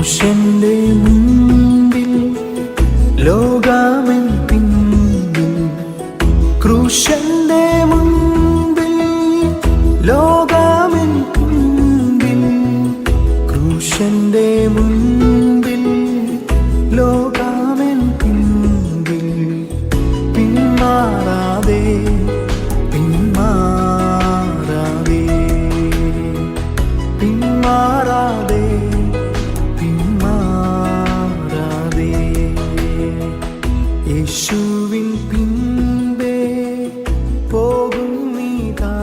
ക്രൂശന്റെ മുൻപിൽ ലോകമെൻ പിന്നിൽ, ക്രൂശന്റെ മുൻപിൽ ലോകമെൻ പിന്നിൽ, ക്രൂശന്റെ മുൻപിൽ ലോകമെൻ പിന്നിൽ, പിന്മാറാതെ പിന്മാറാതെ പിന്മാറാതെ പിന്മാറാതെ യേശുവിൻ പിൻപേ പോകും നീതാ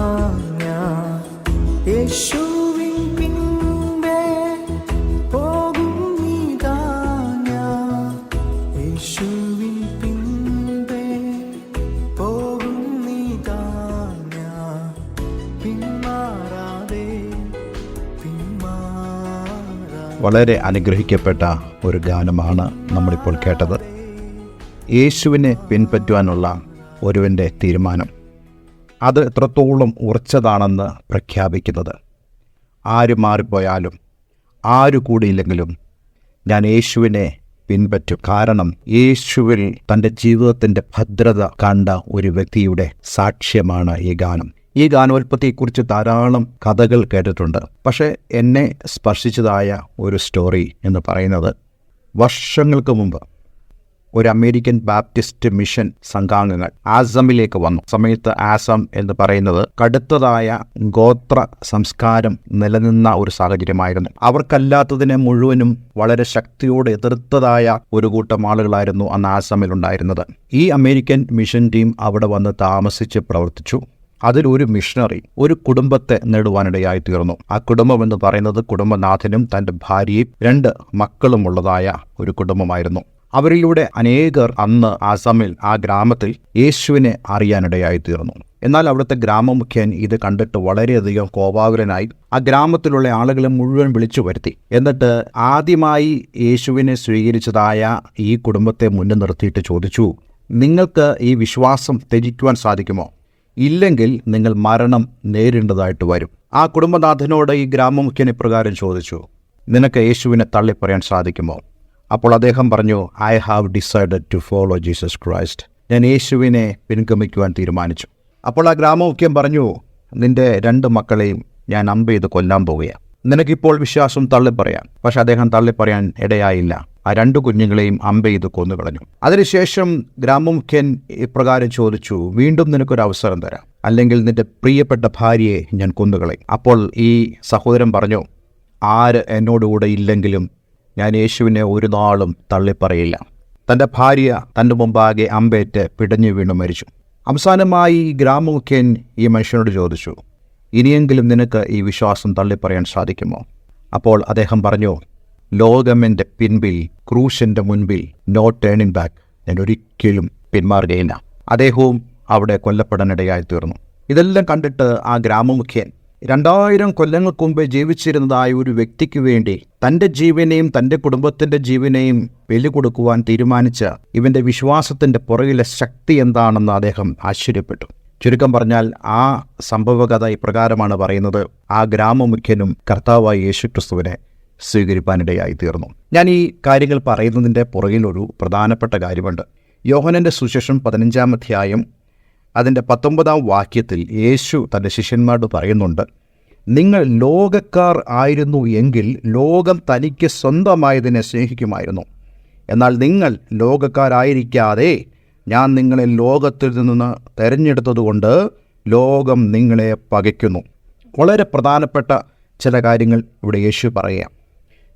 ഞാൻ, യേശുവിൻ പിൻപേ പോകും നീതാ ഞാൻ, യേശുവിൻ പിൻപേ പോകും നീതാ ഞാൻ, പിന്മാറാതെ പിന്മാറാതെ. വളരെ അനുഗ്രഹിക്കപ്പെട്ട ഒരു ഗാനമാണ് നമ്മളിപ്പോൾ കേട്ടത്. യേശുവിനെ പിൻപറ്റുവാനുള്ള ഒരുവൻ്റെ തീരുമാനം അത് എത്രത്തോളം ഉറച്ചതാണെന്ന് പ്രഖ്യാപിക്കുന്നത്. ആര് മാറിപ്പോയാലും ആരു കൂടിയില്ലെങ്കിലും ഞാൻ യേശുവിനെ പിൻപറ്റും. കാരണം യേശുവിൽ തൻ്റെ ജീവിതത്തിൻ്റെ ഭദ്രത കണ്ട ഒരു വ്യക്തിയുടെ സാക്ഷ്യമാണ് ഈ ഗാനം. ഈ ഗാനോൽപ്പത്തിയെക്കുറിച്ച് ധാരാളം കഥകൾ കേട്ടിട്ടുണ്ട്. പക്ഷേ എന്നെ സ്പർശിച്ചതായ ഒരു സ്റ്റോറി എന്ന് പറയുന്നത്, വർഷങ്ങൾക്ക് മുമ്പ് ഒരു അമേരിക്കൻ ബാപ്റ്റിസ്റ്റ് മിഷൻ സംഘാംഗങ്ങൾ ആസമിലേക്ക് വന്നു. സമയത്ത് ആസം എന്ന് പറയുന്നത് കടുത്തതായ ഗോത്ര സംസ്കാരം നിലനിന്ന ഒരു സാഹചര്യമായിരുന്നു. അവർക്കല്ലാത്തതിനെ മുഴുവനും വളരെ ശക്തിയോടെ എതിർത്തതായ ഒരു കൂട്ടം ആളുകളായിരുന്നു അന്ന് ആസമിലുണ്ടായിരുന്നത്. ഈ അമേരിക്കൻ മിഷൻ ടീം അവിടെ വന്ന് താമസിച്ച് പ്രവർത്തിച്ചു. അതിലൊരു മിഷണറി ഒരു കുടുംബത്തെ നേടുവാനിടയായി തീർന്നു. ആ കുടുംബം എന്ന് പറയുന്നത് കുടുംബനാഥനും തൻ്റെ ഭാര്യയും 2 മക്കളും ഉള്ളതായ ഒരു കുടുംബമായിരുന്നു. അവരിലൂടെ അനേകർ അന്ന് ആസാമിൽ ആ ഗ്രാമത്തിൽ യേശുവിനെ അറിയാനിടയായി തീർന്നു. എന്നാൽ അവിടുത്തെ ഗ്രാമമുഖ്യൻ ഇത് കണ്ടിട്ട് വളരെയധികം കോപാകുലനായി ആ ഗ്രാമത്തിലുള്ള ആളുകളെ മുഴുവൻ വിളിച്ചു വരുത്തി. എന്നിട്ട് ആദ്യമായി യേശുവിനെ സ്വീകരിച്ചതായ ഈ കുടുംബത്തെ മുന്നിൽ നിർത്തിയിട്ട് ചോദിച്ചു, നിങ്ങൾക്ക് ഈ വിശ്വാസം ത്യജിക്കുവാൻ സാധിക്കുമോ? ഇല്ലെങ്കിൽ നിങ്ങൾ മരണം നേരിടേണ്ടതായിട്ട് വരും. ആ കുടുംബനാഥനോട് ഈ ഗ്രാമമുഖ്യൻ ഇപ്രകാരം ചോദിച്ചു, നിനക്ക് യേശുവിനെ തള്ളിപ്പറയാൻ സാധിക്കുമോ? അപ്പോൾ അദ്ദേഹം പറഞ്ഞു, I have decided to follow Jesus Christ. ഞാൻ യേശുവിനെ പിൻഗമിക്കുവാൻ തീരുമാനിച്ചു. അപ്പോൾ ആ ഗ്രാമമുഖ്യൻ പറഞ്ഞു, നിന്റെ 2 മക്കളെയും ഞാൻ അമ്പ് ചെയ്ത് കൊല്ലാൻ പോവുകയാണ്. നിനക്കിപ്പോൾ വിശ്വാസം തള്ളിപ്പറയാം. പക്ഷെ അദ്ദേഹം തള്ളിപ്പറയാൻ ഇടയായില്ല. ആ 2 കുഞ്ഞുങ്ങളെയും അമ്പ് ചെയ്ത് കൊന്നുകളഞ്ഞു. അതിനുശേഷം ഗ്രാമമുഖ്യൻ ഇപ്രകാരം ചോദിച്ചു, വീണ്ടും നിനക്കൊരു അവസരം തരാം, അല്ലെങ്കിൽ നിന്റെ പ്രിയപ്പെട്ട ഭാര്യയെ ഞാൻ കൊന്നുകളയും. അപ്പോൾ ഈ സഹോദരൻ പറഞ്ഞു, ആര് എന്നോടുകൂടെ ഇല്ലെങ്കിലും ഞാൻ യേശുവിനെ ഒരു നാളും തള്ളിപ്പറയില്ല. തൻ്റെ ഭാര്യ തൻ്റെ മുമ്പാകെ അമ്പേറ്റ് പിടഞ്ഞു വീണു മരിച്ചു. അവസാനമായി ഈ ഗ്രാമമുഖ്യൻ ഈ മനുഷ്യനോട് ചോദിച്ചു, ഇനിയെങ്കിലും നിനക്ക് ഈ വിശ്വാസം തള്ളിപ്പറയാൻ സാധിക്കുമോ? അപ്പോൾ അദ്ദേഹം പറഞ്ഞു, ലോകമെൻ്റെ പിൻപിൽ, ക്രൂശിൻ്റെ മുൻപിൽ, നോ ടേണിംഗ് ബാക്ക്. ഞാൻ ഒരിക്കലും പിന്മാറുകയില്ല. അദ്ദേഹവും അവിടെ കൊല്ലപ്പെടാനിടയായി തീർന്നു. ഇതെല്ലാം കണ്ടിട്ട് ആ ഗ്രാമമുഖ്യൻ 2000 കൊല്ലങ്ങൾക്ക് മുമ്പ് ജീവിച്ചിരുന്നതായ ഒരു വ്യക്തിക്ക് വേണ്ടി തൻ്റെ ജീവനെയും തൻ്റെ കുടുംബത്തിൻ്റെ ജീവനെയും ബലി കൊടുക്കുവാൻ തീരുമാനിച്ച ഇവൻ്റെ വിശ്വാസത്തിൻ്റെ പുറകിലെ ശക്തി എന്താണെന്ന് അദ്ദേഹം ആശ്ചര്യപ്പെട്ടു. ചുരുക്കം പറഞ്ഞാൽ ആ സംഭവകഥ ഇപ്രകാരമാണ് പറയുന്നത്, ആ ഗ്രാമമുഖ്യനും കർത്താവായ യേശുക്രിസ്തുവിനെ സ്വീകരിപ്പാനിടയായി തീർന്നു. ഞാൻ ഈ കാര്യങ്ങൾ പറയുന്നതിൻ്റെ പുറകിലൊരു പ്രധാനപ്പെട്ട കാര്യമുണ്ട്. യോഹന്നൻ്റെ സുവിശേഷം 15-ാം അധ്യായം അതിൻ്റെ 19-ാം വാക്യത്തിൽ യേശു തൻ്റെ ശിഷ്യന്മാരോട് പറയുന്നുണ്ട്, നിങ്ങൾ ലോകക്കാർ ആയിരുന്നു എങ്കിൽ ലോകം തനിക്ക് സ്വന്തമായതിനെ സ്നേഹിക്കുമായിരുന്നു. എന്നാൽ നിങ്ങൾ ലോകക്കാരായിരിക്കാതെ ഞാൻ നിങ്ങളെ ലോകത്തിൽ നിന്ന് തിരഞ്ഞെടുത്തതുകൊണ്ട് ലോകം നിങ്ങളെ പകയ്ക്കുന്നു. വളരെ പ്രധാനപ്പെട്ട ചില കാര്യങ്ങൾ ഇവിടെ യേശു പറയാം.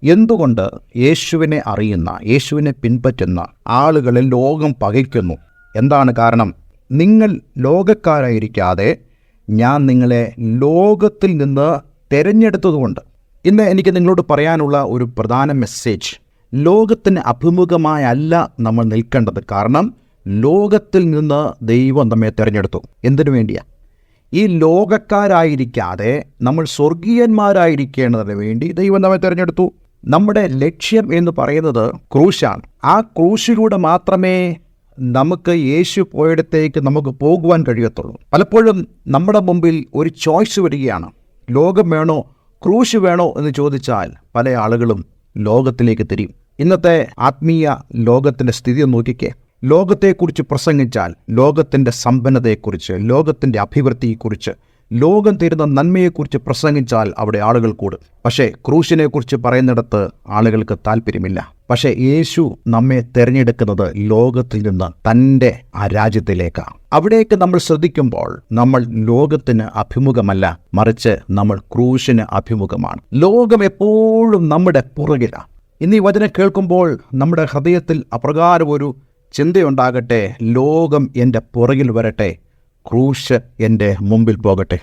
എന്തുകൊണ്ട് യേശുവിനെ അറിയുന്ന, യേശുവിനെ പിൻപറ്റുന്ന ആളുകളെ ലോകം പകയ്ക്കുന്നു? എന്താണ് കാരണം? നിങ്ങൾ ലോകക്കാരായിരിക്കാതെ ഞാൻ നിങ്ങളെ ലോകത്തിൽ നിന്ന് തിരഞ്ഞെടുത്തതുകൊണ്ട്. ഇന്ന് എനിക്ക് നിങ്ങളോട് പറയാനുള്ള ഒരു പ്രധാന മെസ്സേജ്, ലോകത്തിന് അഭിമുഖമായല്ല നമ്മൾ നിൽക്കേണ്ടത്. കാരണം ലോകത്തിൽ നിന്ന് ദൈവം നമ്മെ തിരഞ്ഞെടുത്തു. എന്തിനു വേണ്ടിയാണ്? ഈ ലോകക്കാരായിരിക്കാതെ നമ്മൾ സ്വർഗീയന്മാരായിരിക്കേണ്ടതിന് വേണ്ടി ദൈവം നമ്മെ തിരഞ്ഞെടുത്തു. നമ്മുടെ ലക്ഷ്യം എന്ന് പറയുന്നത് ക്രൂശാണ്. ആ ക്രൂശിലൂടെ മാത്രമേ നമുക്ക് യേശു പോയിടത്തേക്ക് നമുക്ക് പോകുവാൻ കഴിയത്തുള്ളൂ. പലപ്പോഴും നമ്മുടെ മുമ്പിൽ ഒരു ചോയ്സ് വരികയാണ്, ലോകം വേണോ ക്രൂശ് വേണോ എന്ന് ചോദിച്ചാൽ പല ആളുകളും ലോകത്തിലേക്ക് തിരിയും. ഇന്നത്തെ ആത്മീയ ലോകത്തിൻ്റെ സ്ഥിതി നോക്കിക്കേ. ലോകത്തെക്കുറിച്ച് പ്രസംഗിച്ചാൽ ലോകത്തിൻ്റെ സമ്പന്നതയെക്കുറിച്ച്, ലോകത്തിൻ്റെ അഭിവൃദ്ധിയെക്കുറിച്ച്, ലോകം തരുന്ന നന്മയെക്കുറിച്ച് പ്രസംഗിച്ചാൽ അവിടെ ആളുകൾ കൂടും. പക്ഷേ ക്രൂശിനെക്കുറിച്ച് പറയുന്നിടത്ത് ആളുകൾക്ക് താല്പര്യമില്ല. പക്ഷേ യേശു നമ്മെ തിരഞ്ഞെടുക്കുന്നത് ലോകത്തിൽ നിന്ന് തൻ്റെ ആ രാജ്യത്തിലേക്കാണ്. അവിടേക്ക് നമ്മൾ ശ്രദ്ധിക്കുമ്പോൾ നമ്മൾ ലോകത്തിന് അഭിമുഖമല്ല, മറിച്ച് നമ്മൾ ക്രൂശിന് അഭിമുഖമാണ്. ലോകം എപ്പോഴും നമ്മുടെ പുറകിലാണ്. ഇന്ന് ഈ വചനം കേൾക്കുമ്പോൾ നമ്മുടെ ഹൃദയത്തിൽ അപ്രകാരം ഒരു ചിന്തയുണ്ടാകട്ടെ: ലോകം എൻ്റെ പുറകിൽ വരട്ടെ, ക്രൂശ് എൻ്റെ മുമ്പിൽ പോകട്ടെ.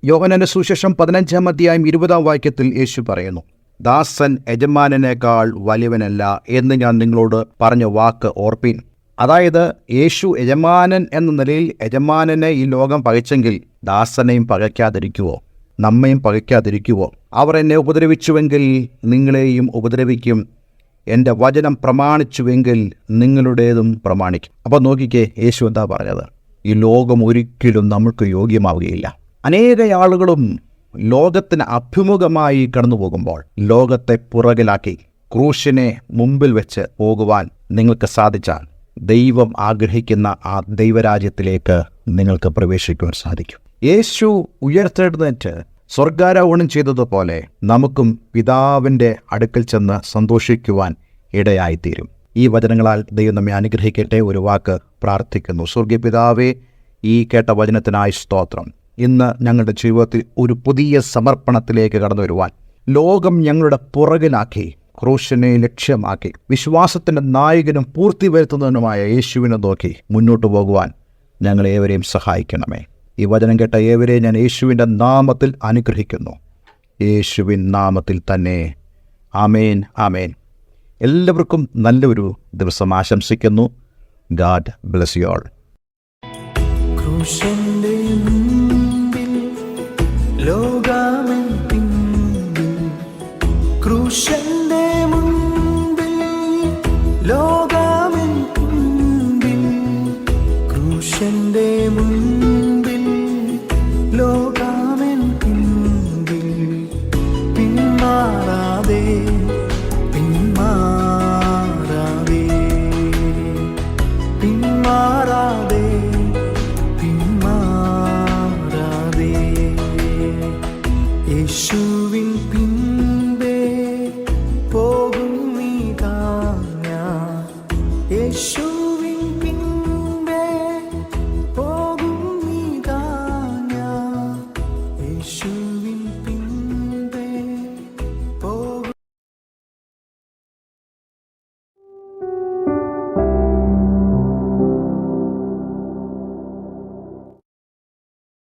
യോഹന്നാന്റെ സുവിശേഷം 15-ാം അധ്യായം 20-ാം വാക്യത്തിൽ യേശു പറയുന്നു, ദാസൻ യജമാനനേക്കാൾ വലിയവനല്ല എന്ന് ഞാൻ നിങ്ങളോട് പറഞ്ഞ വാക്ക് ഓർപ്പീൻ. അതായത് യേശു യജമാനൻ എന്ന നിലയിൽ യജമാനനെ ഈ ലോകം പകച്ചെങ്കിൽ ദാസനെയും പകയ്ക്കാതിരിക്കുവോ? നമ്മയും പകയ്ക്കാതിരിക്കുവോ? അവർ എന്നെ ഉപദ്രവിച്ചുവെങ്കിൽ നിങ്ങളെയും ഉപദ്രവിക്കും. എൻ്റെ വചനം പ്രമാണിച്ചുവെങ്കിൽ നിങ്ങളുടേതും പ്രമാണിക്കും. അപ്പോൾ നോക്കിക്കേ, യേശു എന്താ പറഞ്ഞത്? ഈ ലോകം ഒരിക്കലും നമുക്ക് യോഗ്യമാവുകയില്ല. അനേക ആളുകളും ലോകത്തിന് അഭിമുഖമായി കടന്നു പോകുമ്പോൾ ലോകത്തെ പുറകിലാക്കി ക്രൂശിനെ മുമ്പിൽ വെച്ച് പോകുവാൻ നിങ്ങൾക്ക് സാധിച്ചാൽ ദൈവം ആഗ്രഹിക്കുന്ന ആ ദൈവരാജ്യത്തിലേക്ക് നിങ്ങൾക്ക് പ്രവേശിക്കുവാൻ സാധിക്കും. യേശു ഉയർത്തെഴുന്നേറ്റ് സ്വർഗാരോഹണം ചെയ്തതുപോലെ നമുക്കും പിതാവിൻ്റെ അടുക്കൽ ചെന്ന് സന്തോഷിക്കുവാൻ ഇടയായിത്തീരും. ഈ വചനങ്ങളാൽ ദൈവം നമ്മെ അനുഗ്രഹിക്കട്ടെ. ഒരു വാക്ക് പ്രാർത്ഥിക്കുന്നു. സ്വർഗീയ പിതാവേ, ഈ കേട്ട വചനത്തിനായി സ്തോത്രം. ഇന്ന് ഞങ്ങളുടെ ജീവിതത്തിൽ ഒരു പുതിയ സമർപ്പണത്തിലേക്ക് കടന്നു വരുവാൻ, ലോകം ഞങ്ങളുടെ പുറകിലാക്കി ക്രൂശിനെ ലക്ഷ്യമാക്കി വിശ്വാസത്തിൻ്റെ നായകനും പൂർത്തി വരുത്തുന്നതിനുമായ യേശുവിനെ നോക്കി മുന്നോട്ട് പോകുവാൻ ഞങ്ങളേവരെയും സഹായിക്കണമേ. ഈ വചനം കേട്ട ഏവരെയും ഞാൻ യേശുവിൻ്റെ നാമത്തിൽ അനുഗ്രഹിക്കുന്നു. യേശുവിൻ നാമത്തിൽ തന്നെ. ആമേൻ, ആമേൻ. എല്ലാവർക്കും നല്ലൊരു ദിവസം ആശംസിക്കുന്നു. God bless you all. ക്രൂശിന്റെ മുൻപിൽ ലോകമെൻ പിൻപിൽ ക്രൂശൻ